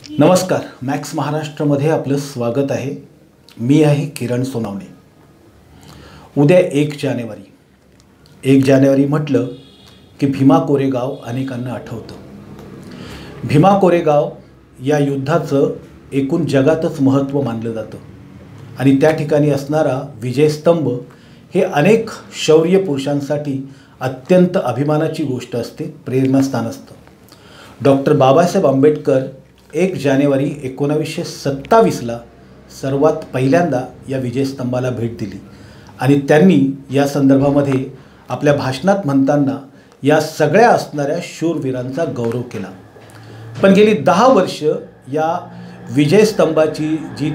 नमस्कार, मॅक्स महाराष्ट्रामध्ये आपलं स्वागत आहे। मी आहे किरण सोनावणे। उद्या 1 जानेवारी म्हटलं की भीमा कोरेगाव अनेकांना आठवतं। भीमा कोरेगाव या युद्धाचं एकूण जगातच महत्त्व मानलं जातं आणि त्या ठिकाणी असणारा विजयस्तंभ हे अनेक शौर्य पुरुषांसाठी अत्यंत अभिमानाची गोष्ट असते, प्रेरणास्थान असतं। डॉक्टर बाबासाहेब आंबेडकर 1 जानेवारी 1927ला सर्वात पहिल्यांदा या विजयस्तंभाला भेट दिली आणि त्यांनी या संदर्भामध्ये आपल्या भाषणात म्हणताना या सगळ्या असणाऱ्या शूरवीरांचा गौरव केला। पण गेली 10 वर्ष या विजयस्तंभाची जी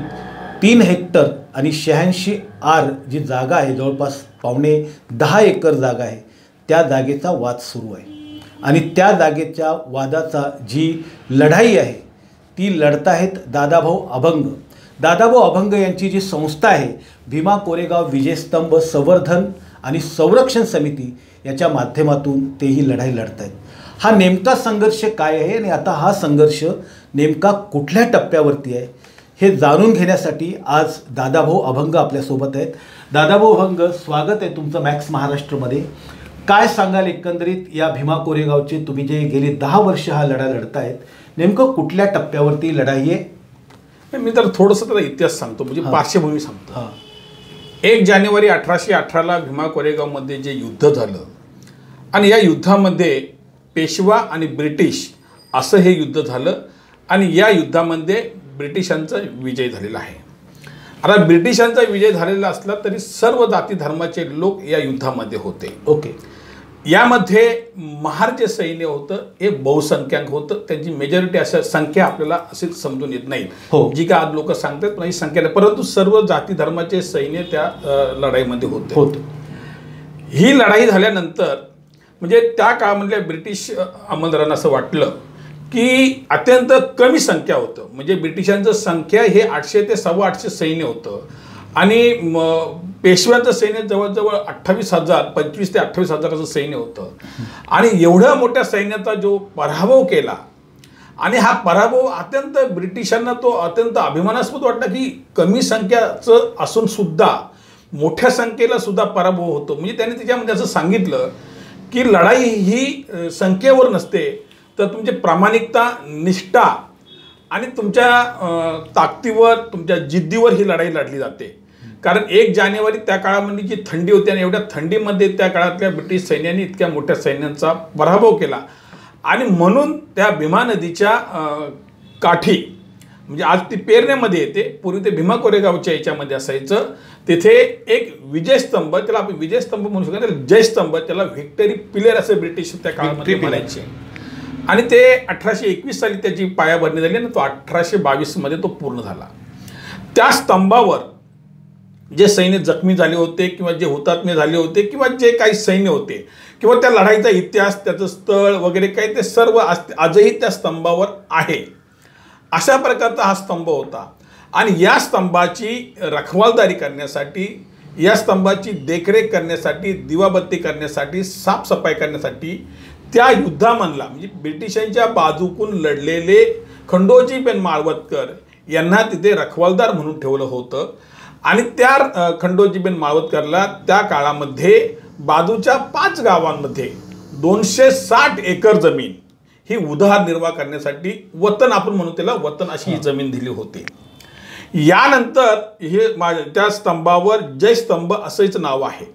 3 हेक्टर आणि 86 आर जी जागा आहे, जवळपास पावणे 10 एकर जागा आहे, त्या जागेचा वाद सुरू आहे आणि त्या जागेच्या वादाचा जी लढाई आहे ती लढत आहेत दादाभाऊ अभंग। दादाभाऊ अभंग यांची जी संस्था आहे भीमा कोरेगाव विजयस्तंभ संवर्धन आणि संरक्षण समिती याच्या माध्यमातून ते ही लढाई लढत आहेत। हा नेमका संघर्ष काय आहे आणि आता हा संघर्ष नेमका कुठल्या टप्प्यावरती आहे हे जाणून घेण्यासाठी आज दादाभाऊ अभंग आपल्यासोबत आहेत। दादाभाऊ अभंग, स्वागत आहे तुमचं मॅक्स महाराष्ट्रामध्ये। काय सांगाल एकंदरीत या भीमा कोरेगावचे, तुम्ही जे गेली 10 वर्ष हा लढा लढतायत, नेमकं कुठल्या टप्प्यावरती लढाई आहे? मी तर थोडंसं त्याचा इतिहास सांगतो, म्हणजे पार्श्वभूमी सांगतो। 1 जानेवारी 1818ला भीमा कोरेगावमध्ये जे युद्ध झालं आणि या युद्धामध्ये पेशवा आणि ब्रिटिश असं हे युद्ध झालं आणि या युद्धामध्ये ब्रिटिशांचा विजय झालेला आहे। आता ब्रिटिशांचा विजय झालेला असला तरी सर्व जाती धर्माचे लोक या युद्धामध्ये होते। ओके, यामध्ये महार जे सैन्य होतं हे बहुसंख्याक होतं, त्यांची मेजॉरिटी असं संख्या आपल्याला अशीच समजून येत नाही जी का आज लोक सांगतात, पण ही संख्या नाही, परंतु सर्व जाती धर्माचे सैन्य त्या लढाईमध्ये होते। ही लढाई झाल्यानंतर म्हणजे त्या काळामधल्या ब्रिटिश अंमलदारांना असं वाटलं की अत्यंत कमी संख्या होतं, म्हणजे ब्रिटिशांचं संख्या हे 800 ते 850 सैन्य होतं आणि पेशव्यांचं सैन्य जवळजवळ 28,000, 25,000 ते 28,000चं सैन्य होतं आणि एवढ्या मोठ्या सैन्याचा जो पराभव केला आणि हा पराभव अत्यंत ब्रिटिशांना तो अत्यंत अभिमानास्पद वाटला की कमी संख्याचं असून सुद्धा मोठ्या संख्येला सुद्धा पराभव होतो। म्हणजे त्यांनी त्याच्यामध्ये असं सांगितलं की लढाई ही संख्येवर नसते तर तुमची प्रामाणिकता, निष्ठा आणि तुमच्या ताकदीवर, तुमच्या जिद्दीवर ही लढाई लढली जाते। कारण 1 जानेवारी त्या काळामध्ये जी थंडी होती आणि एवढ्या थंडीमध्ये त्या काळातल्या ब्रिटिश सैन्याने इतक्या मोठ्या सैन्यांचा पराभव केला आणि म्हणून त्या भीमा नदीच्या काठी, म्हणजे आज ती पेरण्यामध्ये येते, पूर्वी ते भीमा कोरेगावच्या याच्यामध्ये असायचं, तिथे एक विजयस्तंभ, त्याला आपण विजयस्तंभ म्हणू शकतो, त्याला जयस्तंभ, त्याला व्हिक्टरी पिलर असे ब्रिटिश त्या काळामध्ये म्हणायचे आणि ते 1821 साली त्याची पायाभरणी झाली आणि तो 1822 मध्ये तो पूर्ण झाला। त्या स्तंभावर जे सैन्य जखमी झाले होते किंवा जे हुतात्मे झाले होते किंवा जे काही सैन्य होते किंवा त्या लढाईचा इतिहास, त्याचं स्थळ वगैरे काही, ते सर्व आजही त्या स्तंभावर आहे। अशा प्रकारचा हा स्तंभ होता आणि या स्तंभाची रखवालदारी करण्यासाठी, या स्तंभाची देखरेख करण्यासाठी, दिवाबत्ती करण्यासाठी, साफसफाई करण्यासाठी त्या युद्धामधला म्हणजे ब्रिटिशांच्या बाजूकून लढलेले खंडोजीबेन माळवदकर यांना तिथे रखवालदार म्हणून ठेवलं होतं आणि त्या खंडोजीबेन माळवदकरला त्या काळामध्ये बाजूच्या 5 गावांमध्ये 260 एकर जमीन ही उदरनिर्वाह करण्यासाठी, वतन आपण म्हणू त्याला, वतन अशी ही जमीन दिली होती। यानंतर हे त्या स्तंभावर जयस्तंभ असंच नाव आहे।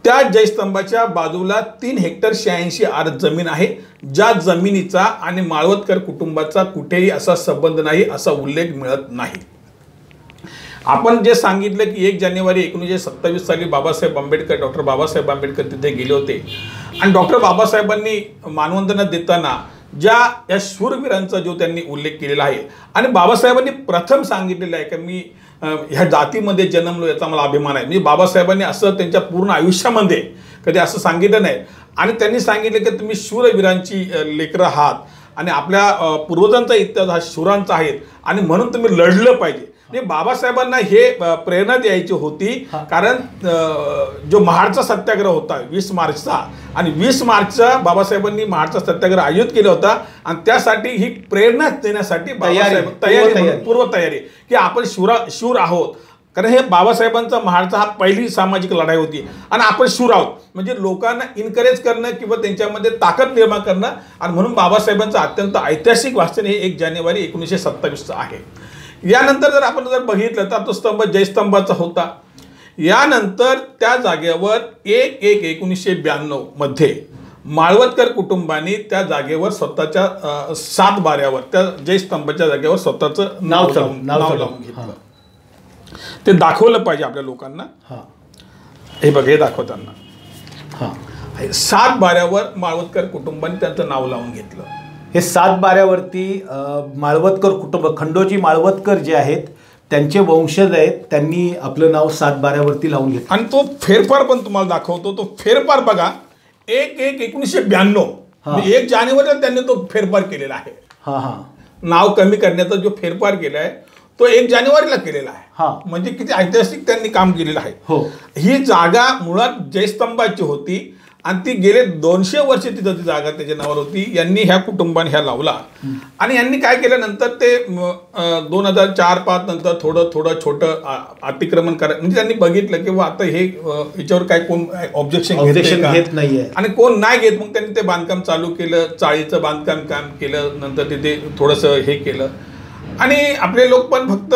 त्या जयस्तंभाच्या बाजूला 3 हेक्टर 86 आर जमीन आहे, ज्या जमिनीचा आणि माळवदकर कुटुंबाचा कुठेही असा संबंध नाही, असा उल्लेख मिळत नाही। आपण जे सांगितलं की 1 जानेवारी 1927 साली बाबासाहेब आंबेडकर, डॉक्टर बाबासाहेब आंबेडकर तिथे गेले होते आणि डॉक्टर बाबासाहेबांनी मानवंदना देताना ज्या या शूरवीरांचा जो त्यांनी उल्लेख केलेला आहे आणि बाबासाहेबांनी प्रथम सांगितलेलं आहे की मी ह्या जातीमध्ये जन्मलो याचा मला अभिमान आहे। म्हणजे बाबासाहेबांनी असं त्यांच्या पूर्ण आयुष्यामध्ये कधी असं सांगितलं नाही आणि त्यांनी सांगितलं की तुम्ही शूरवीरांची लेकरं आहात आणि आपल्या पूर्वजांचा इतिहास हा शूरांचा आहे आणि म्हणून तुम्ही लढलं पाहिजे। म्हणजे बाबासाहेबांना हे प्रेरणा द्यायची होती, कारण जो महाडचा सत्याग्रह होता 20 मार्चचा, आणि 20 मार्चचा बाबासाहेबांनी महाडचा सत्याग्रह आयोजित केला होता, आणि त्यासाठी ही प्रेरणा देण्यासाठी पूर्वतयारी की आपण शूर आहोत. कारण हे बाबासाहेबांचा महाडचा हा पहिली सामाजिक लढाई होती, आणि आपण शूर आहोत म्हणजे लोकांना इन्करेज करणं किंवा त्यांच्यामध्ये ताकद निर्माण करणं. आणि म्हणून बाबासाहेबांचं अत्यंत ऐतिहासिक वाचन हे 1 जानेवारी 1927 आहे. यानंतर जर आपण बघितलं तर तो स्तंभ जयस्तंभाचा होता. यानंतर त्या जागेवर 1/1/1992 मध्ये माळवदकर कुटुंबाने त्या जागेवर स्वतःच्या 7 बाऱ्यावर त्या जयस्तंभाच्या जागेवर स्वतःचं नाव लावून घेतलं. ते दाखवलं पाहिजे आपल्या लोकांना. हे बघ, हे दाखवताना 7 बाऱ्यावर माळवदकर कुटुंबाने त्यांचं नाव लावून घेतलं. हे 7 बाऱ्यावरती माळवदकर कुटुंब, खंडोजी माळवदकर जे आहेत त्यांचे वंशज आहेत, त्यांनी आपलं नाव 7 बाऱ्यावरती लावून घेतलं. आणि तो फेरफार पण तुम्हाला दाखवतो. तो फेरफार बघा, 1/1/1992 1 जानेवारीला त्यांनी तो फेरफार केलेला आहे. नाव कमी करण्याचा जो फेरफार केला आहे तो 1 जानेवारीला केलेला आहे. म्हणजे किती ऐतिहासिक त्यांनी काम केलेलं आहे. ही जागा मुळात जयस्तंभाची होती, आणि ती गेले 200 वर्ष तिथं ती जागा त्याच्या नावावर होती. यांनी ह्या कुटुंबाने ह्या लावला, आणि यांनी काय केलं नंतर ते 2004-05 नंतर थोडं छोटं अतिक्रमण करायचं. म्हणजे त्यांनी बघितलं की आता हे याच्यावर काय कोण ऑब्जेक्शन घेत नाहीये, आणि कोण नाही घेत. मग त्यांनी ते बांधकाम चालू केलं, चाळीचं बांधकाम काम केलं. नंतर तिथे थोडंसं हे केलं, आणि आपले लोक पण फक्त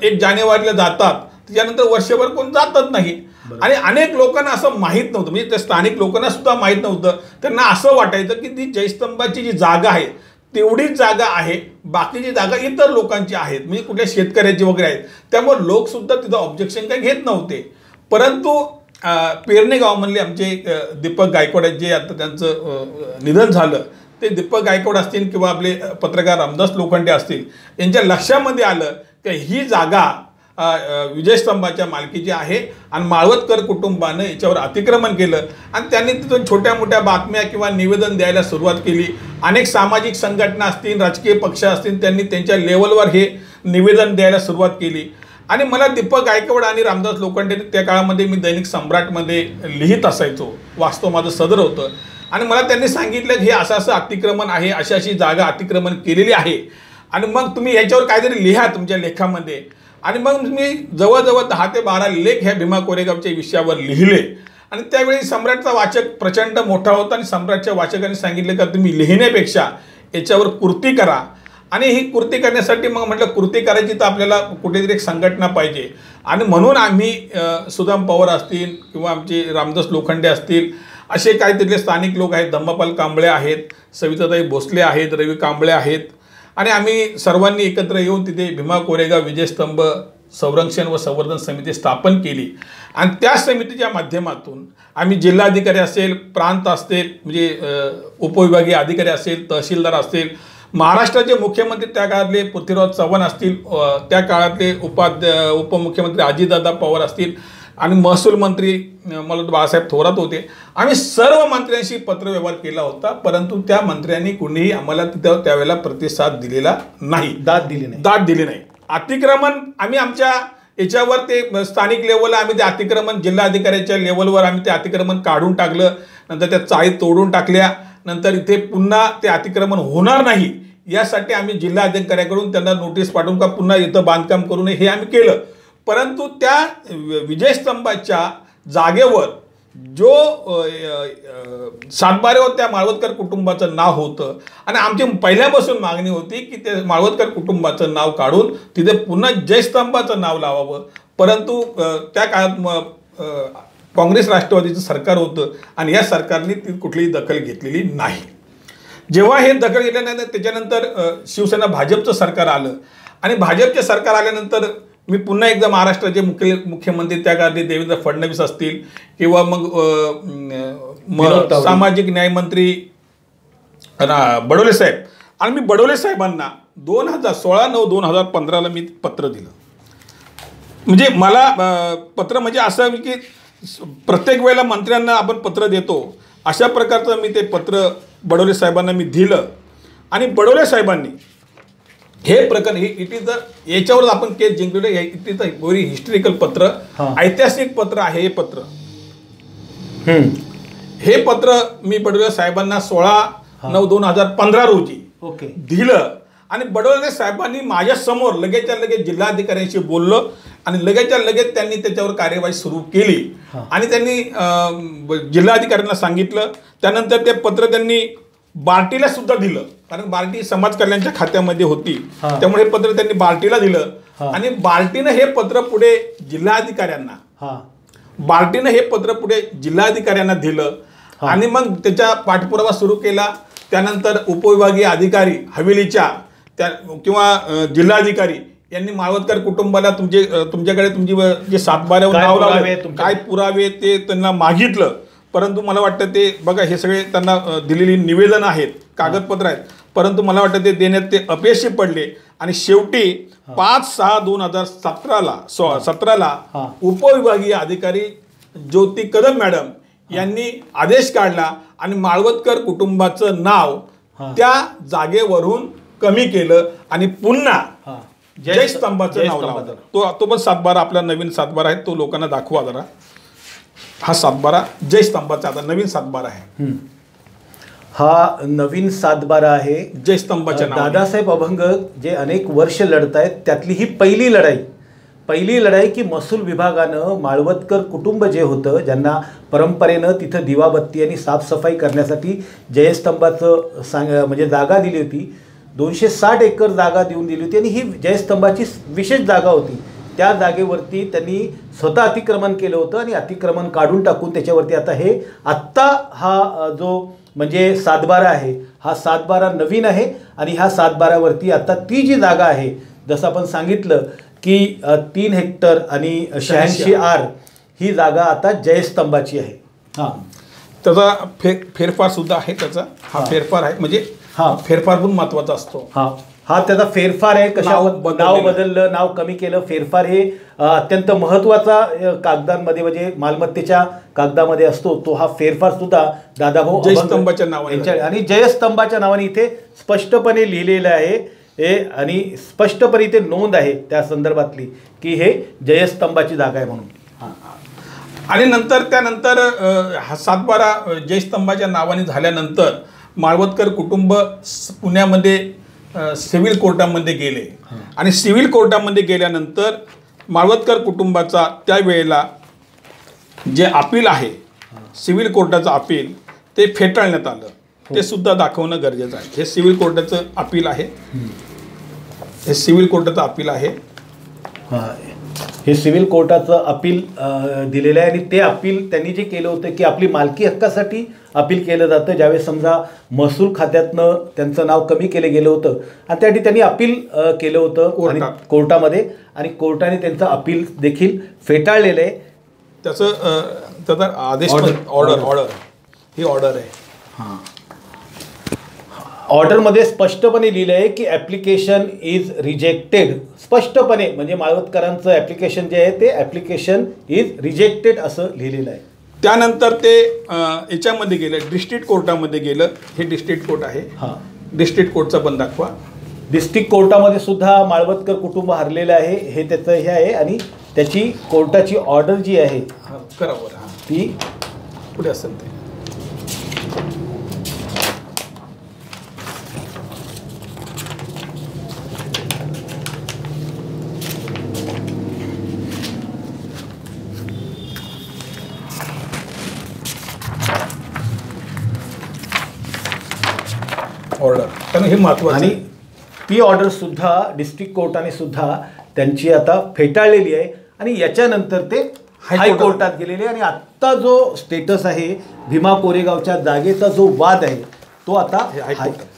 1 जानेवारीला जातात, त्याच्यानंतर वर्षभर कोण जातच नाही. आणि अनेक लोकांना असं माहीत नव्हतं, म्हणजे त्या स्थानिक लोकांना सुद्धा माहीत नव्हतं. त्यांना असं वाटायचं की ती जयस्तंभाची जी जागा आहे तेवढीच जागा आहे, बाकीची जागा इतर लोकांची आहेत, म्हणजे कुठल्या शेतकऱ्याची वगैरे आहेत. त्यामुळे लोक सुद्धा तिथं ऑब्जेक्शन काही घेत नव्हते. परंतु पेरणे गावामधले आमचे दीपक गायकवाड जे आता त्यांचं निधन झालं, ते दीपक गायकवाड असतील किंवा आपले पत्रकार रामदास लोखंडे असतील, यांच्या लक्षामध्ये आलं की ही जागा विजयस्तंभाच्या मालकीची आहे, आणि माळवदकर कुटुंबानं याच्यावर अतिक्रमण केलं. आणि त्यांनी तिथून छोट्या मोठ्या बातम्या किंवा निवेदन द्यायला सुरुवात केली. अनेक सामाजिक संघटना असतील, राजकीय पक्ष असतील, त्यांनी त्यांच्या लेवलवर हे निवेदन द्यायला सुरुवात केली. आणि मला दीपक गायकवाड आणि रामदास लोखंडे, त्या काळामध्ये मी दैनिक सम्राटमध्ये लिहित असायचो, वास्तव माझं सदर होतं. आणि मला त्यांनी सांगितलं की हे असं अतिक्रमण आहे, अशी जागा अतिक्रमण केलेली आहे, आणि मग तुम्ही याच्यावर काहीतरी लिहा तुमच्या लेखामध्ये. आणि मग मी जवळजवळ 10 ते 12 लेख ह्या भीमा कोरेगावच्या विषयावर लिहिले. आणि त्यावेळी सम्राटचा वाचक प्रचंड मोठा होता, आणि सम्राटच्या वाचकांनी सांगितलं का तुम्ही लिहिण्यापेक्षा याच्यावर कृती करा. आणि ही कृती करण्यासाठी मग म्हटलं कृती करायची तर आपल्याला कुठेतरी एक संघटना पाहिजे. आणि म्हणून आम्ही सुदाम पवार असतील किंवा आमचे रामदास लोखंडे असतील, असे काहीतरी स्थानिक लोक आहेत, धम्मपाल कांबळे आहेत, सविताताई भोसले आहेत, रवी कांबळे आहेत, आणि आम्ही सर्वांनी एकत्र येऊन तिथे भीमा कोरेगाव विजयस्तंभ संरक्षण व संवर्धन समिती स्थापन केली. आणि त्या समितीच्या माध्यमातून आम्ही जिल्हाधिकारी असेल, प्रांत असतील, म्हणजे उपविभागीय अधिकारी असेल, तहसीलदार असतील, महाराष्ट्राचे मुख्यमंत्री त्या काळातले पृथ्वीराज चव्हाण असतील, त्या काळातले उपमुख्यमंत्री अजितदादा पवार असतील, आणि महसूल मंत्री मला बाळासाहेब थोरात होते. आम्ही सर्व मंत्र्यांशी पत्रव्यवहार केला होता, परंतु त्या मंत्र्यांनी कुणीही आम्हाला तिथं त्यावेळेला प्रतिसाद दिलेला नाही, दाद दिली नाही. अतिक्रमण आम्ही आमच्या याच्यावर ते स्थानिक लेवलला आम्ही ते अतिक्रमण जिल्हाधिकाऱ्याच्या लेवलवर आम्ही ते अतिक्रमण काढून टाकलं. नंतर त्या चाळी तोडून टाकल्या. नंतर इथे पुन्हा ते अतिक्रमण होणार नाही यासाठी आम्ही जिल्हाधिकाऱ्याकडून त्यांना नोटीस पाठवून का पुन्हा इथं बांधकाम करू नये हे आम्ही केलं. परंतु त्या विजयस्तंभाच्या जागेवर जो 7 बाऱ्यावर त्या माळवदकर कुटुंबाचं नाव होतं, आणि आमची पहिल्यापासून मागणी होती की ते माळवदकर कुटुंबाचं नाव काढून तिथे पुन्हा जयस्तंभाचं नाव लावावं. परंतु त्या काळात काँग्रेस राष्ट्रवादीचं सरकार होतं, आणि या सरकारने ती कुठलीही दखल घेतलेली नाही. जेव्हा हे दखल घेतल्यानंतर त्याच्यानंतर शिवसेना भाजपचं सरकार आलं, आणि भाजपचे सरकार आल्यानंतर मी पुन्हा एकदा महाराष्ट्राचे मुख्यमंत्री त्या काळातले देवेंद्र फडणवीस असतील किंवा मग सामाजिक न्यायमंत्री बडोले साहेब, आणि मी बडोले साहेबांना 2016-9-2015 मी पत्र दिलं. म्हणजे मला पत्र म्हणजे असं की प्रत्येक वेळेला मंत्र्यांना आपण पत्र देतो अशा प्रकारचं मी ते पत्र बडोले साहेबांना मी दिलं. आणि बडोले साहेबांनी हे प्रकरण इट इज याच्यावर आपण केस जिंकलेलं. It is a very historical पत्र, ऐतिहासिक पत्र आहे हे पत्र. हे पत्र मी बडोले साहेबांना 16/9/2015 रोजी दिलं आणि बडोले साहेबांनी माझ्या समोर लगेचच्या लगेच जिल्हाधिकाऱ्यांशी बोललं आणि लगेचच्या लगेच त्यांनी त्याच्यावर कार्यवाही सुरू केली आणि त्यांनी जिल्हाधिकाऱ्यांना सांगितलं. त्यानंतर ते पत्र त्यांनी बार्टीला सुद्धा दिलं, कारण बार्टी समाज कल्याणच्या खात्यामध्ये होती, त्यामुळे हे पत्र त्यांनी बार्टीला दिलं आणि बार्टीनं हे पत्र पुढे जिल्हाधिकाऱ्यांना दिलं आणि मग त्याचा पाठपुरावा सुरू केला. त्यानंतर उपविभागीय अधिकारी हवेलीच्या किंवा जिल्हाधिकारी यांनी माळवदकर कुटुंबाला तुमच्याकडे तुमची जे 7/12 नाव लावले, काय पुरावे ते त्यांना मागितलं. परंतु मला वाटतं ते बघा, हे सगळे त्यांना दिलेली निवेदन आहेत, कागदपत्र आहेत, परंतु मला वाटतं ते देण्यात ते अपयशी पडले आणि शेवटी 5/6/2017ला उपविभागीय अधिकारी ज्योती कदम मॅडम यांनी आदेश काढला आणि माळवदकर कुटुंबाचं नाव त्या जागेवरून कमी केलं आणि पुन्हा जयस्तंभाचं नाव लावलं. तो पण 7/12 आपला नवीन 7/12 आहे, तो लोकांना दाखवा जरा. हा 7/12 जयस्तंभाचा आता नवीन 7/12 आहे. हा नवीन 7/12 आहे जयस्तंभाच्या नावाने. दादासाहेब अभंग जे अनेक वर्ष लढतायत त्यातली ही पहिली लढाई की महसूल विभागानं माळवदकर कुटुंब जे होतं, ज्यांना परंपरेनं तिथं दिवाबत्ती आणि साफसफाई करण्यासाठी जयस्तंभाचं म्हणजे जागा दिली होती. 260 एकर जागा देऊन दिली होती आणि ही जयस्तंभाची विशेष जागा होती. त्या जागेवरती त्यांनी स्वतः अतिक्रमण केलं होतं आणि अतिक्रमण काढून टाकून त्याच्यावरती आत्ता हा जो म्हणजे 7/12 आहे, हा 7/12 नवीन आहे आणि ह्या 7/12वरती आता ती जी जागा आहे, जसं आपण सांगितलं की 3 हेक्टर आणि 86 आर ही जागा आता जयस्तंभाची आहे. त्याचा फेरफार सुद्धा आहे. त्याचा हा फेरफार आहे, म्हणजे फेरफार पण महत्वाचा असतो. हा त्याचा फेरफार आहे. नाव बदललं, नाव कमी केलं, फेरफार हे अत्यंत महत्त्वाचा कागदांमध्ये म्हणजे मालमत्तेच्या कागदामध्ये असतो. तो हा फेरफार सुद्धा दादाभाऊ जयस्तंभाच्या नावाने आणि जयस्तंभाच्या नावाने इथे स्पष्टपणे लिहिलेलं आहे आणि स्पष्टपणे इथे नोंद आहे त्या संदर्भातली की हे जयस्तंभाची जागा आहे म्हणून. आणि त्यानंतर हा 7/12 जयस्तंभाच्या नावाने झाल्यानंतर माळवदकर कुटुंब पुण्यामध्ये सिव्हिल कोर्टामध्ये गेले आणि सिव्हिल कोर्टामध्ये गेल्यानंतर माळवदकर कुटुंबाचा त्यावेळेला जे अपील आहे, सिव्हिल कोर्टाचं अपील, ते फेटाळण्यात आलं. ते सुद्धा दाखवणं गरजेचं आहे. हे सिव्हिल कोर्टाचं अपील आहे. हे सिव्हिल कोर्टाचं अपील आहे. हे सिव्हिल कोर्टाचं अपील दिलेलं आहे आणि ते अपील त्यांनी जे केलं होतं की आपली मालकी हक्कासाठी अपील केलं जातं. ज्यावेळेस समजा महसूल खात्यातनं त्यांचं नाव कमी केलं गेलं होतं आणि त्यासाठी त्यांनी अपील केलं होतं कोर्टामध्ये आणि कोर्टाने त्यांचं अपील देखील फेटाळलेलं आहे. त्याचा आदेश ऑर्डर ही ऑर्डर आहे. ऑर्डरमध्ये स्पष्टपणे लिहिलं आहे की ॲप्लिकेशन इज रिजेक्टेड. स्पष्टपणे म्हणजे माळवदकरांचं ॲप्लिकेशन जे आहे ते ॲप्लिकेशन इज रिजेक्टेड असं लिहिलेलं आहे. त्यानंतर ते याच्यामध्ये गेलं, डिस्ट्रिक्ट कोर्टामध्ये गेलं. हे डिस्ट्रिक्ट कोर्ट आहे. डिस्ट्रिक्ट कोर्टचा पण दाखवा. डिस्ट्रिक्ट कोर्टामध्ये सुद्धा माळवदकर कुटुंब हरलेलं आहे, हे त्याचं हे आहे आणि त्याची कोर्टाची ऑर्डर जी आहे ती पुढे असेल ते. ऑर्डर, कारण हे महत्त्वाचं आणि ती ऑर्डर सुद्धा डिस्ट्रिक्ट कोर्टाने सुद्धा त्यांची आता फेटाळलेली आहे आणि याच्यानंतर ते हायकोर्टात गेलेले. आणि आत्ता जो स्टेटस आहे भीमा कोरेगावच्या जागेचा जो वाद आहे तो आता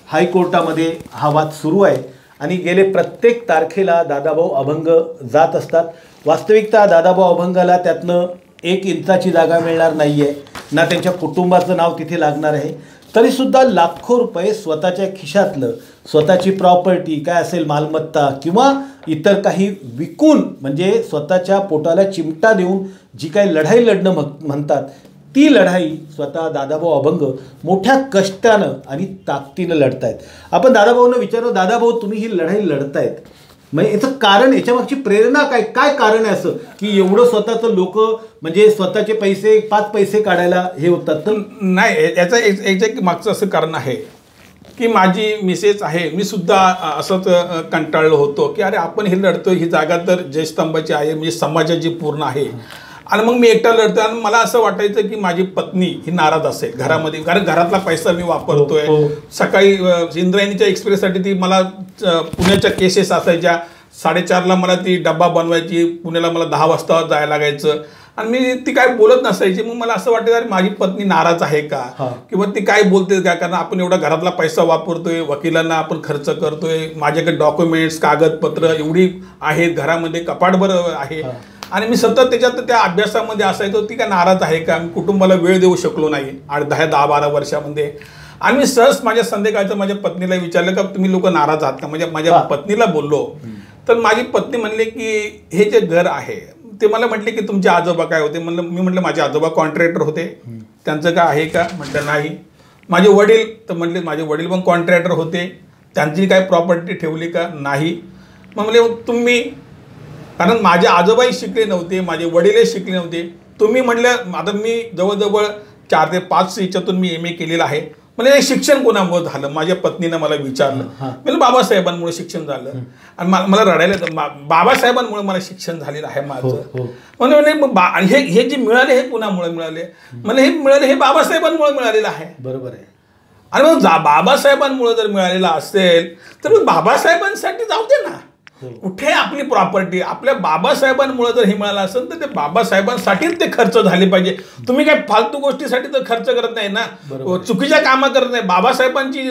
हायकोर्टामध्ये हा वाद सुरू आहे आणि गेले प्रत्येक तारखेला दादाभाऊ अभंग जात असतात. वास्तविकता दादाभाऊ अभंगाला त्यातनं 1 इंचाची जागा मिळणार नाही आहे, ना त्यांच्या कुटुंबाचं नाव तिथे लागणार आहे. तरीसुद्धा लाखो रुपये स्वतःच्या खिशातलं, स्वतःची प्रॉपर्टी काय असेल मालमत्ता किंवा इतर काही विकून म्हणजे स्वतःच्या पोटाला चिमटा देऊन जी काही लढाई लढणं म्हणतात ती लढाई स्वतः दादाभाऊ अभंग मोठ्या कष्टानं आणि ताकदीनं लढतायत. आपण दादाभाऊंना विचारू, दादाभाऊ तुम्ही ही लढाई लढतायत, म्हणजे याचं कारण, याच्यामागची प्रेरणा काय, काय कारण आहे असं की एवढं स्वतःचं लोक म्हणजे स्वतःचे पैसे 5 पैसे काढायला हे होतात? तर नाही, याचं एक मागचं असं कारण आहे की माझी मिसेस आहे, मी सुद्धा असंच कंटाळलो होतो की अरे आपण हे लढतो, ही जागा तर जयस्तंभाची आहे, म्हणजे समाजाची पूर्ण आहे, आणि मग मी एकटा लढतो. आणि मला असं वाटायचं की माझी पत्नी ही नाराज असेल घरामध्ये, कारण घरातला पैसा मी वापरतोय. सकाळी इंद्रायणीच्या एक्सप्रेससाठी ती मला पुण्याच्या केसेस असायच्या, 4:30ला मला ती डब्बा बनवायची, पुण्याला मला 10 वाजता जायला लागायचं, आणि मी ती काय बोलत नसायची. मग मला असं वाटतं अरे माझी पत्नी नाराज आहे का, किंवा ती काय बोलते का, कारण आपण एवढा घरातला पैसा वापरतोय, वकिलांना आपण खर्च करतोय, माझ्याकडे डॉक्युमेंट्स कागदपत्र एवढी आहेत, घरामध्ये कपाटभर आहे, आणि मी सतत त्याच्यात त्या अभ्यासामध्ये असायचो. ती काय नाराज आहे का, मी कुटुंबाला वेळ देऊ शकलो नाही 10-12 वर्षामध्ये. आणि मी सहज माझ्या संध्याकाळचं माझ्या पत्नीला विचारलं का तुम्ही लोक नाराज आहात का, म्हणजे माझ्या पत्नीला बोललो, तर माझी पत्नी म्हणले की हे जे घर आहे, ते मला म्हटले की तुमचे आजोबा काय होते. मी म्हटलं माझे आजोबा कॉन्ट्रॅक्टर होते, त्यांचं काय आहे का, म्हटलं नाही. माझे वडील, तर म्हटले माझे वडील पण कॉन्ट्रॅक्टर होते, त्यांची काय प्रॉपर्टी ठेवली का, नाही. मग म्हणले तुम्ही, कारण माझे आजोबाही शिकले नव्हते, माझे वडीलही शिकले नव्हते, तुम्ही म्हटलं आता मी जवळजवळ 4 ते 5 याच्यातून मी MA केलेलं आहे. म्हणजे शिक्षण कोणामुळे झालं, माझ्या पत्नीनं मला विचारलं. म्हणजे बाबासाहेबांमुळे शिक्षण झालं, आणि मला रडायला, बाबासाहेबांमुळे मला शिक्षण झालेलं आहे माझं. म्हणजे हे जे मिळाले हे कोणामुळे मिळाले, मला हे मिळाले हे बाबासाहेबांमुळे मिळालेलं आहे. बरोबर आहे. आणि मग बाबासाहेबांमुळे जर मिळालेलं असेल तर मग बाबासाहेबांसाठी जाऊ दे ना, कुठे आपली प्रॉपर्टी, आपल्या बाबासाहेबांमुळे जर हे मिळालं असेल तर ते बाबासाहेबांसाठीच ते खर्च झाले पाहिजे. तुम्ही काय फालतू गोष्टीसाठी तर खर्च करत नाही ना, चुकीच्या कामं करत नाही.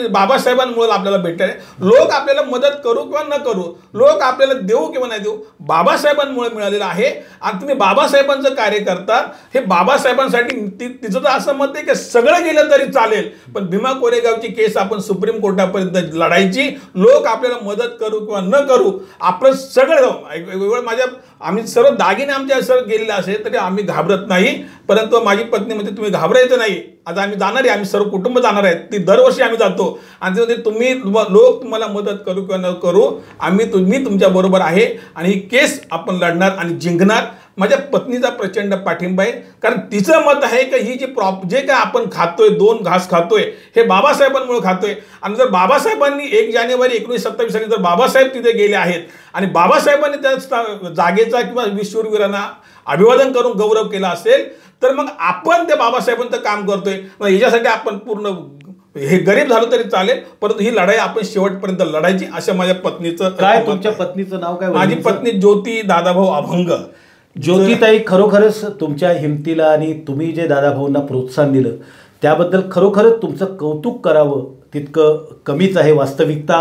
बाबासाहेबांमुळे आपल्याला भेटले. लोक आपल्याला मदत करू किंवा न करू, लोक आपल्याला देऊ किंवा नाही देऊ, बाबासाहेबांमुळे मिळालेलं आहे. आणि तुम्ही बाबासाहेबांचं कार्य करता, हे बाबासाहेबांसाठी. तिचं तर असं मत आहे की सगळं गेलं तरी चालेल, पण भीमा कोरेगावची केस आपण सुप्रीम कोर्टापर्यंत लढायची. लोक आपल्याला मदत करू किंवा न करू, आपलं सगळं आम्ही सर्व दागिने आमच्या सर्व गेलेले असेल तरी आम्ही घाबरत नाही. परंतु माझी पत्नी म्हणजे तुम्ही घाबरायचं नाही, आता आम्ही जाणार आहे, आम्ही सर्व कुटुंब जाणार आहे, ती दरवर्षी आम्ही जातो. आणि तुम्ही लोक तुम्हाला मदत करू किंवा न करू, मी तुमच्या बरोबर आहे, आणि ही केस आपण लढणार आणि जिंकणार. माझ्या पत्नीचा प्रचंड पाठिंबा आहे, कारण तिचं मत आहे की ही जे काय आपण खातोय, 2 घास खातोय, हे बाबासाहेबांमुळे खातोय. आणि जर बाबासाहेबांनी 1 जानेवारी 1927 साली जर बाबासाहेब तिथे गेले आहेत, आणि बाबासाहेबांनी त्या जागेचा किंवा वीरशूरवीरांना अभिवादन करून गौरव केला असेल, तर मग आपण त्या बाबासाहेबांचं काम करतोय. मग याच्यासाठी आपण पूर्ण हे गरीब झालो तरी चालेल, परंतु ही लढाई आपण शेवटपर्यंत लढायची, असं माझ्या पत्नीचं. काय तुमच्या पत्नीचं नाव काय? माझी पत्नी ज्योती दादाभाऊ अभंग. ज्योतिताई, खरोखरच तुमच्या हिमतीला आणि तुम्ही जे दादाभाऊंना प्रोत्साहन दिलं त्याबद्दल खरोखरच तुमचं कौतुक करावं तितकं कमीच आहे. वास्तविकता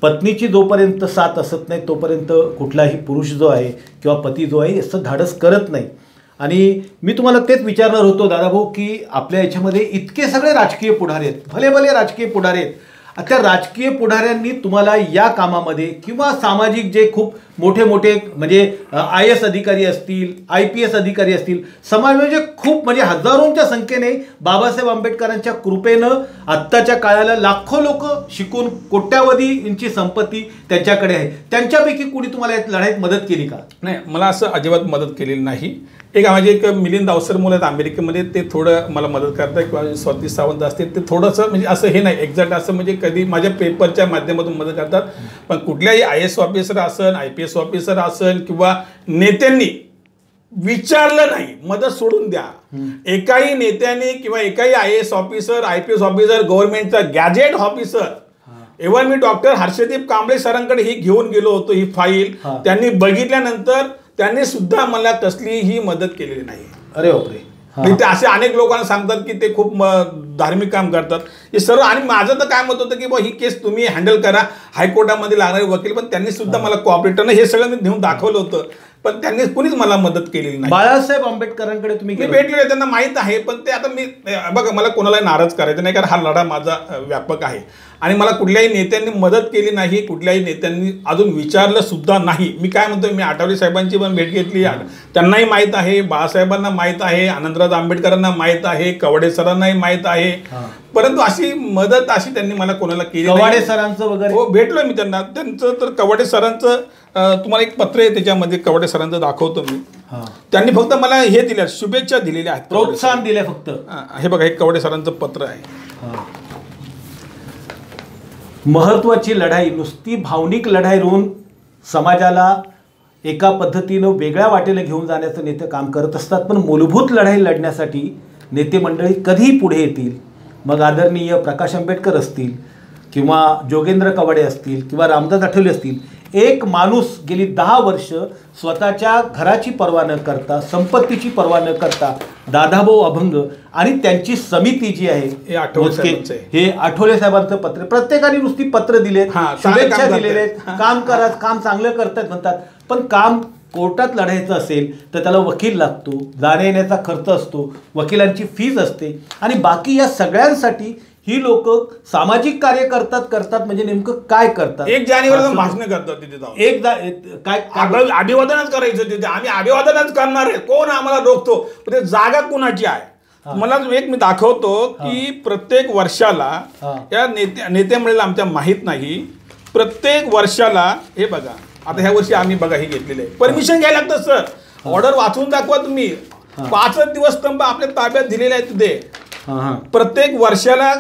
पत्नीची जोपर्यंत साथ असत नाही तोपर्यंत कुठलाही पुरुष जो आहे किंवा पती जो आहे असं धाडस करत नाही. आणि मी तुम्हाला तेच विचारणार होतो दादाभाऊ की आपल्या याच्यामध्ये इतके सगळे राजकीय पुढारी आहेत, भले भले राजकीय पुढारी आहेत, त्या राजकीय पुढाऱ्यांनी तुम्हाला या कामामध्ये किंवा सामाजिक जे खूप मोठे मोठे म्हणजे IAS अधिकारी असतील, IPS अधिकारी असतील, समाजाचे खूप म्हणजे हजारोंच्या संख्येने बाबासाहेब आंबेडकरांच्या कृपेनं आत्ताच्या काळाला लाखो लोक शिकून कोट्यावधींची संपत्ती त्यांच्याकडे आहे, त्यांच्यापैकी कोणी तुम्हाला या लढाईत मदत केली का? नाही, मला असं अजिबात मदत केलेली नाही. माझे एक मिलिंद अवसर मुलं आहेत अमेरिकेमध्ये, ते थोडं मला मदत करतात, किंवा स्वाती सावंत असतील, ते थोडंसं म्हणजे असं हे नाही एक्झॅक्ट असं म्हणजे कधी माझ्या पेपरच्या माध्यमातून मदत करतात. पण कुठल्याही IAS ऑफिसर असेल, IPS ऑफिसर असेल किंवा नेत्यांनी विचारलं नाही, मदत सोडून द्या. एकाही नेत्याने किंवा एकाही IAS ऑफिसर, IPS ऑफिसर, गव्हर्नमेंटचा गॅजेट ऑफिसर, इव्हन मी डॉक्टर हर्षदीप कांबळे सरांकडे ही घेऊन गेलो होतो ही फाईल, त्यांनी बघितल्यानंतर त्यांनी सुद्धा मला कसलीही मदत केलेली नाही. अरे बापरे. ते असे अनेक लोकांना सांगतात की ते खूप धार्मिक काम करतात हे सर्व. आणि माझं तर काय मत होतं की ही केस तुम्ही हँडल करा, हायकोर्टामध्ये लागणारे वकील, पण त्यांनी सुद्धा मला कॉपरेटरनं हे सगळं मी नेऊन दाखवलं होतं, पण त्यांनी कुणीच मला मदत केलेली नाही. बाळासाहेब आंबेडकरांकडे तुम्ही भेटले, त्यांना माहीत आहे, पण ते आता मी बघा मला कोणाला नाराज करायचं नाही, कारण हा लढा माझा व्यापक आहे. आणि मला कुठल्याही नेत्यांनी मदत केली नाही, कुठल्याही नेत्यांनी अजून विचारलं सुद्धा नाही. मी काय म्हणतो, मी आठवले साहेबांची पण भेट घेतली, त्यांनाही माहीत आहे, बाळासाहेबांना माहीत आहे, आनंदराज आंबेडकरांना माहीत आहे, कवडे सरांनाही माहीत आहे, परंतु अशी मदत अशी त्यांनी मला कोणाला केली नाही. कवडे सरांचं वगैरे हो, भेटलोय मी त्यांना. त्यांचं तर कवडे सरांचं तुम्हाला एक पत्र आहे, त्याच्यामध्ये कवडे सरांचं दाखवतो मी. त्यांनी फक्त मला हे दिल्या, शुभेच्छा दिलेल्या आहेत, प्रोत्साहन दिले फक्त. हे बघा, हे कवडे सरांचं पत्र आहे. महत्त्वाची लढाई नुसती भावनिक लढाई राहून समाजाला एका पद्धतीनं वेगळ्या वाटेला घेऊन जाण्याचं नेते काम करत असतात, पण मूलभूत लढाई लढण्यासाठी नेते मंडळी कधीही पुढे येतील. मग आदरणीय प्रकाश आंबेडकर असतील किंवा जोगेंद्र कवडे असतील किंवा रामदास आठवले असतील, एक माणूस गेली 10 वर्ष स्वतःच्या घराची पर्वा न करता, संपत्तीची पर्वा न करता दादाभाऊ अभंग आणि त्यांची समिती जी आहे, हे आठवले साहेबांचं पत्र, प्रत्येकाने नुसती पत्र दिलेत, शुभेच्छा दिलेले, काम करा, काम चांगलं करतात म्हणतात, पण काम कोर्टात लढायचं असेल तर त्याला वकील लागतो, जाण्या येण्याचा खर्च असतो, वकिलांची फीज असते, आणि बाकी या सगळ्यांसाठी ही लोक सामाजिक कार्य करतात म्हणजे नेमकं काय करतात? 1 जानेवारीला भाषण करतात तिथे जाऊन, काय अभिवादनच करायचं तिथे, आम्ही अभिवादनच करणार आहे, कोण आम्हाला रोखतो? ते जागा कुणाची आहे? मला एक मी दाखवतो की प्रत्येक वर्षाला या नेत्यामुळे आमच्या माहीत नाही, प्रत्येक वर्षाला हे बघा, आता ह्या वर्षी आम्ही बघा हे घेतलेलं आहे, परमिशन घ्यायला लागतं सर, ऑर्डर वाचून दाखवा तुम्ही. 5 दिवस स्तंभ आपल्या ताब्यात दिलेले आहेत तिथे. प्रत्येक वर्षाला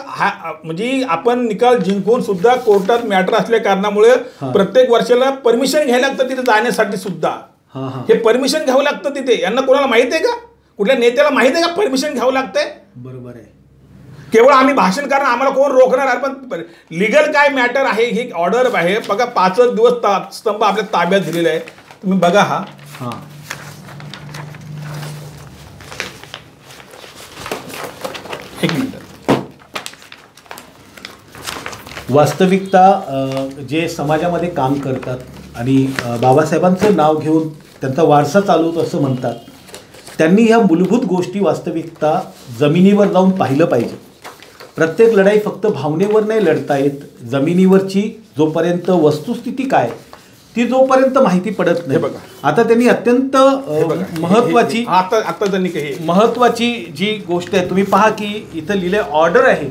म्हणजे आपण निकाल जिंकून सुद्धा कोर्टात मॅटर असल्या कारणामुळे प्रत्येक वर्षाला परमिशन घ्यायला लागतं तिथे जाण्यासाठी सुद्धा. हे परमिशन घ्यावं लागतं तिथे. यांना कोणाला माहित आहे का? कुठल्या नेत्याला माहित आहे का परमिशन घ्यावं लागतंय? बरोबर आहे. केवळ आम्ही भाषण करणार, आम्हाला कोण रोखणार? पण लिगल काय मॅटर आहे, ही ऑर्डर आहे बघा. 5 दिवस स्तंभ आपल्या ताब्यात दिलेला आहे, तुम्ही बघा. हा एक मिनिट. वास्तविकता जे समाजामध्ये काम करतात आणि बाबासाहेबांचं नाव घेऊन त्यांचा वारसा चालवतो असं म्हणतात, त्यांनी ह्या मूलभूत गोष्टी वास्तविकता जमिनीवर जाऊन पाहिलं पाहिजे. प्रत्येक लढाई फक्त भावनेवर नाही लढता येत. जमिनीवरची जोपर्यंत वस्तुस्थिती काय ती जोपर्यंत माहिती पडत नाही. बघा, आता त्यांनी अत्यंत महत्वाची जी गोष्ट आहे, तुम्ही पहा की इथं लिहिले ऑर्डर आहे.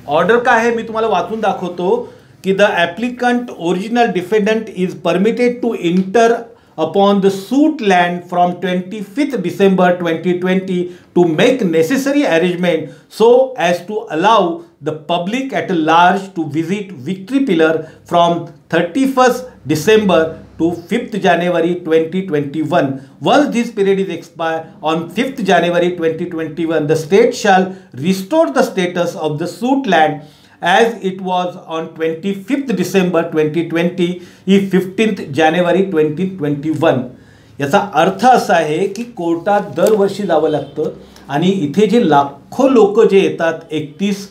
ऑर्डर काय आहे मी तुम्हाला वाचून दाखवतो की the applicant original defendant is permitted to enter upon the suit land from 25th December 2020 to make necessary arrangement so as to allow the public at large to visit Victory Pillar from 31st December to 5th January 2021. Once this period is expired on 5th January 2021, the state shall restore the status of the suit land as it was on 25th December 2020 if 15th January 2021. याचा अर्थ असा आहे की कोर्टात दरवर्षी जावं लागतं आणि इथे जे लाखो लोक जे येतात 31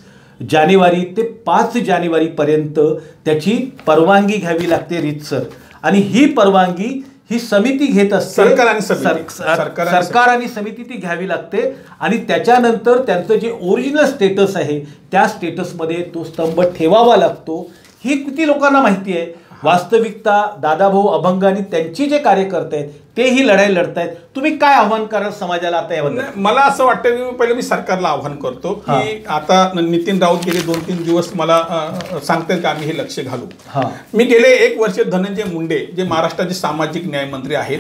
जानेवारी ते 5 जानेवारीपर्यंत त्याची परवानगी घ्यावी लागते रीतसर, आणि ही परवानगी ही समिती घेत असते. सरकार आणि समिती ती घ्यावी लागते, आणि त्याच्यानंतर त्यांचं जे ओरिजिनल स्टेटस आहे त्या स्टेटसमध्ये तो स्तंभ ठेवावा लागतो. ही किती लोकांना माहिती आहे? वास्तविकता दादाभाऊ अभंग आणि त्यांची जे कार्यकर्ते आहेत ते ही लढाई लढतायत. तुम्ही काय आव्हान कराल समाजाला आता याबद्दल? मला असं वाटतं की पहिले मी सरकारला आव्हान करतो की आता नितीन राऊत गेले 2-3 दिवस मला सांगतात की आम्ही हे लक्ष घालू. मी गेले 1 वर्ष धनंजय मुंडे जे महाराष्ट्राचे सामाजिक न्याय मंत्री आहेत,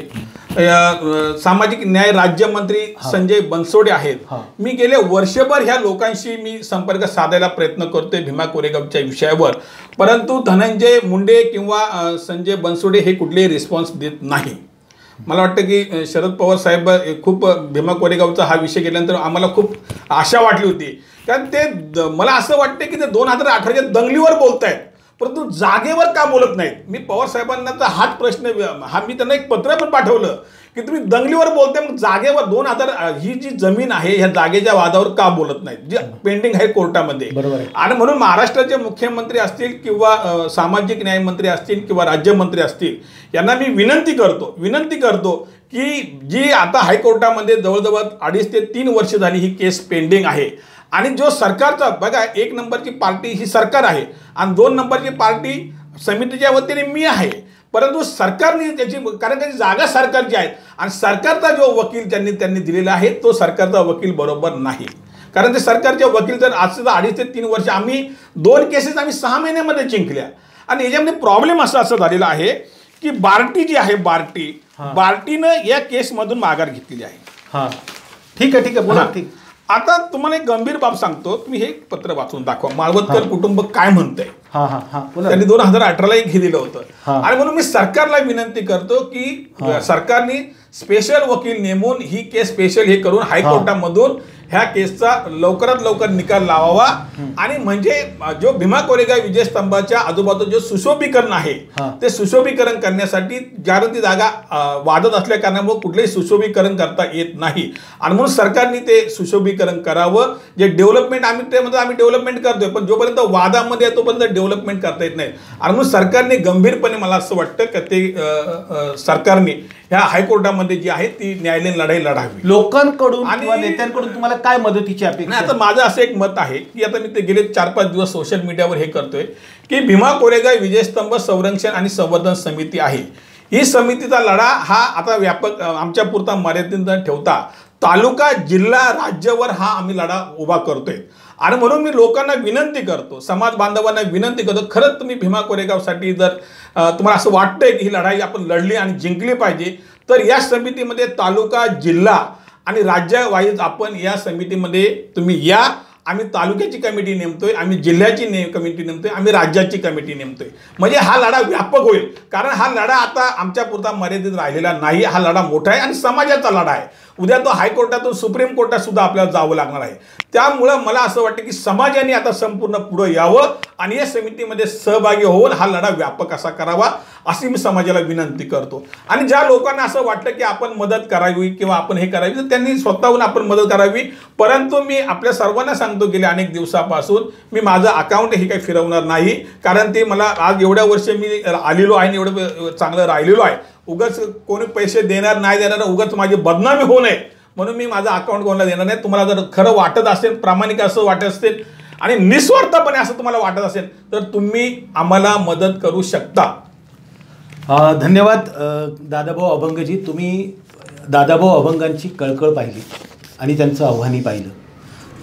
सामाजिक न्याय राज्यमंत्री संजय बनसोडे आहेत, मी गेले वर्षभर ह्या लोकांशी मी संपर्क साधायला प्रयत्न करतोय भीमा कोरेगावच्या विषयावर, परंतु धनंजय मुंडे किंवा संजय बनसोडे हे कुठलेही रिस्पॉन्स देत नाही. मला वाटतं की शरद पवार साहेब खूप भीमा कोरेगावचा हा विषय केल्यानंतर आम्हाला खूप आशा वाटली होती, कारण ते मला असं वाटतं की ते 2018च्या दंगलीवर बोलत आहेत परंतु जागेवर का बोलत नाहीत. मी पवार साहेबांना हाच प्रश्न, मी त्यांना एक पत्र पण पाठवलं की तुम्ही दंगलीवर बोलताय, मग जागेवर 2000 ही जी जमीन आहे ह्या जागेच्या वादावर का बोलत नाहीत, जी पेंडिंग आहे कोर्टामध्ये. आणि म्हणून महाराष्ट्राचे मुख्यमंत्री असतील किंवा सामाजिक न्याय मंत्री असतील किंवा राज्यमंत्री असतील यांना मी विनंती करतो की जी आता हायकोर्टामध्ये जवळजवळ 2.5 ते 3 वर्ष झाली ही केस पेंडिंग आहे, आणि जो सरकारचा बघा, 1 नंबरची पार्टी ही सरकार आहे आणि 2 नंबरची पार्टी समितीच्या वतीने मी आहे. परंतु सरकारने त्याची, कारण त्याची जागा सरकारची आहेत आणि सरकारचा जो वकील त्यांनी दिलेला आहे तो सरकारचा वकील बरोबर नाही. कारण ते सरकारचे वकील तर आज 2.5 ते 3 वर्ष, आम्ही 2 केसेस आम्ही 6 महिन्यामध्ये जिंकल्या. आणि याच्यामध्ये प्रॉब्लेम असं झालेला आहे की बार्टी जी आहे, बार्टीनं या केसमधून माघार घेतलेली आहे. हां, ठीक आहे बोला. ठीक, आता तुम्हाला एक गंभीर बाब सांगतो, तुम्ही हे पत्र वाचून दाखवा, माळवदकर कुटुंब काय म्हणतंय. त्यांनी 2018ला एक हे दिलं होतं. आणि म्हणून मी सरकारला विनंती करतो की सरकारने स्पेशल वकील नेमून ही केस स्पेशल हे करून हायकोर्टामधून ह्या केसचा लवकरात लवकर निकाल लावावा. आणि म्हणजे जो भीमा कोरेगाव विजयस्तंभाच्या आजूबाजू जो सुशोभीकरण आहे ते सुशोभीकरण करण्यासाठी कारण ती जागा वादत असल्या कारणामुळे कुठलेही सुशोभीकरण करता येत नाही. आणि म्हणून सरकारने ते सुशोभीकरण करावं. जे डेव्हलपमेंट आम्ही डेव्हलपमेंट करतोय, पण जोपर्यंत वादामध्ये आहे तोपर्यंत डेव्हलपमेंट करता येत नाही. आणि म्हणून सरकारने गंभीरपणे, मला असं वाटतं की ते सरकारने ह्या हायकोर्टामध्ये जी आहे ती न्यायालयीन लढाई लढावी. लोकांकडून किंवा नेत्यांकडून तुम्हाला काय मदतीची अपेक्षा? आता माझं असं एक मत आहे की आता मी ते गेले 4-5 दिवस सोशल मीडियावर हे करतोय की भीमा कोरेगाव विजयस्तंभ संरक्षण आणि संवर्धन समिती आहे, ही समितीचा लढा हा आता व्यापक आमच्या पुरता मर्यादित न ठेवता तालुका, जिल्हा, राज्यावर हा आम्ही लढा उभा करतोय. आणि म्हणून मी लोकांना विनंती करतो, समाज बांधवांना विनंती करतो, खरंच तुम्ही भीमा कोरेगावसाठी जर तुम्हाला असं वाटतंय की ही लढाई आपण लढली आणि जिंकली पाहिजे, तर या समितीमध्ये तालुका, जिल्हा आणि राज्यवाईज आपण या समितीमध्ये तुम्ही या. आम्ही तालुक्याची कमिटी नेमतोय, आम्ही जिल्ह्याची कमिटी नेमतोय, आम्ही राज्याची कमिटी नेमतोय. म्हणजे हा लढा व्यापक होईल. कारण हा लढा आता आमच्या पुरता मर्यादित राहिलेला नाही. हा लढा मोठा आहे आणि समाजाचा लढा आहे. उद्या तो हायकोर्टातून सुप्रीम कोर्टात सुद्धा आपल्याला जावं लागणार आहे. त्यामुळं मला असं वाटतं की समाजाने आता संपूर्ण पुढे यावं आणि या समितीमध्ये सहभागी होऊन हा लढा व्यापक असा करावा, अशी मी समाजाला विनंती करतो. आणि ज्या लोकांना असं वाटतं की आपण मदत करावी किंवा आपण हे करावी, तर त्यांनी स्वतःहून आपण मदत करावी. परंतु मी आपल्या सर्वांना सांगतो, गेल्या अनेक दिवसापासून मी माझं अकाउंट हे काही फिरवणार नाही. कारण ते मला आज एवढ्या वर्ष मी आलेलो आहे, एवढं चांगलं राहिलेलो आहे. उगाच कोणी पैसे देणार नाही देणार, उगाच माझी बदनामी होऊ नये म्हणून मी माझं अकाउंट कोणाला देणार नाही. तुम्हाला जर खरं वाटत असेल, प्रामाणिक असं वाटत असेल आणि निस्वार्थपणे असं तुम्हाला वाटत असेल तर तुम्ही आम्हाला मदत करू शकता. धन्यवाद दादाभाऊ अभंगजी. तुम्ही दादाभाऊ अभंगांची कळकळ पाहिली आणि त्यांचं आव्हानही पाहिलं.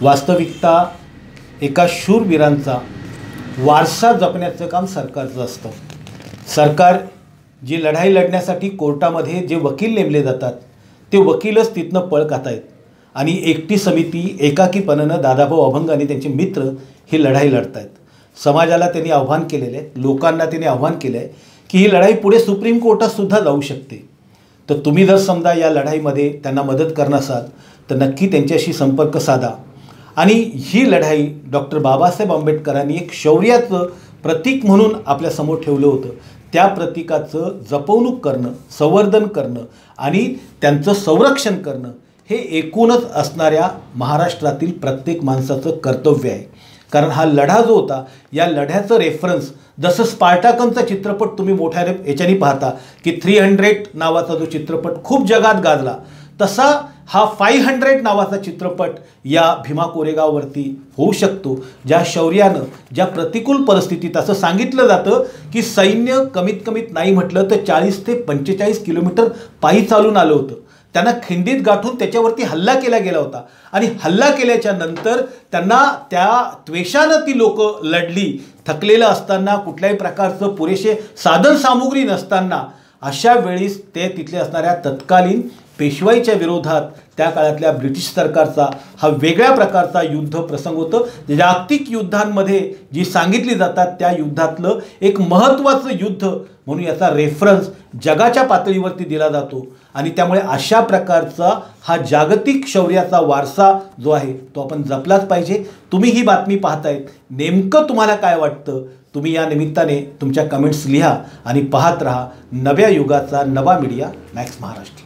वास्तविकता एका शूरवीरांचा वारसा जपण्याचं काम सरकारचं असतं. सरकार जी लढाई लढण्यासाठी कोर्टामध्ये जे वकील नेमले जातात ते वकीलच तिथनं पळ खातायत आणि एकटी समिती एकाकीपणानं दादाभाऊ अभंग आणि त्यांचे मित्र ही लढाई लढतायत. समाजाला त्यांनी आव्हान केलेलं आहे, लोकांना त्यांनी आव्हान केलं आहे की ही लढाई पुढे सुप्रीम कोर्टातसुद्धा जाऊ शकते. तर तुम्ही जर समजा या लढाईमध्ये त्यांना मदत करणार असाल तर नक्की त्यांच्याशी संपर्क साधा. आणि ही लढाई डॉक्टर बाबासाहेब आंबेडकरांनी एक शौर्याचं प्रतीक म्हणून आपल्यासमोर ठेवलं होतं. त्या प्रतीकाचं जपवणूक करणं, संवर्धन करणं आणि त्यांचं संरक्षण करणं हे एकूणच असणाऱ्या महाराष्ट्रातील प्रत्येक माणसाचं कर्तव्य आहे. कारण हा लढा जो होता, या लढ्याचं रेफरन्स जसं स्पार्टाकनचा चित्रपट तुम्ही मोठ्या याच्याने पाहता की 300 नावाचा जो चित्रपट खूप जगात गाजला, तसा हा 500 नावाचा चित्रपट या भीमा कोरेगाववरती होऊ शकतो. ज्या शौर्यानं, ज्या प्रतिकूल परिस्थितीत, असं सांगितलं जातं की सैन्य कमीत कमीत नाही म्हटलं तर 40 ते 45 किलोमीटर पायी चालून आलं होतं. त्यांना खिंडीत गाठून त्याच्यावरती हल्ला केला गेला होता आणि हल्ला केल्याच्या नंतर त्यांना त्या त्वेषानं ती लोक लढली. थकलेलं असताना, कुठल्याही प्रकारचं पुरेसे साधनसामुग्री नसताना, अशा वेळीस ते तिथले असणाऱ्या तत्कालीन पेशवाईच्या विरोधात त्या काळातल्या ब्रिटिश सरकारचा हा वेगळ्या प्रकारचा युद्ध प्रसंग होतं. जागतिक युद्धांमध्ये जी सांगितली जातात त्या युद्धातलं एक महत्त्वाचं युद्ध म्हणून याचा रेफरन्स जगाच्या पातळीवरती दिला जातो. आणि त्यामुळे अशा प्रकारचा हा जागतिक शौर्याचा वारसा जो आहे तो आपण जपलाच पाहिजे. तुम्ही ही बातमी पाहतायत, नेमकं तुम्हाला काय वाटतं? तुम्ही या निमित्ताने तुमच्या कमेंट्स लिहा आणि पाहत रहा नव्या युगाचा नवा मीडिया, मॅक्स महाराष्ट्र.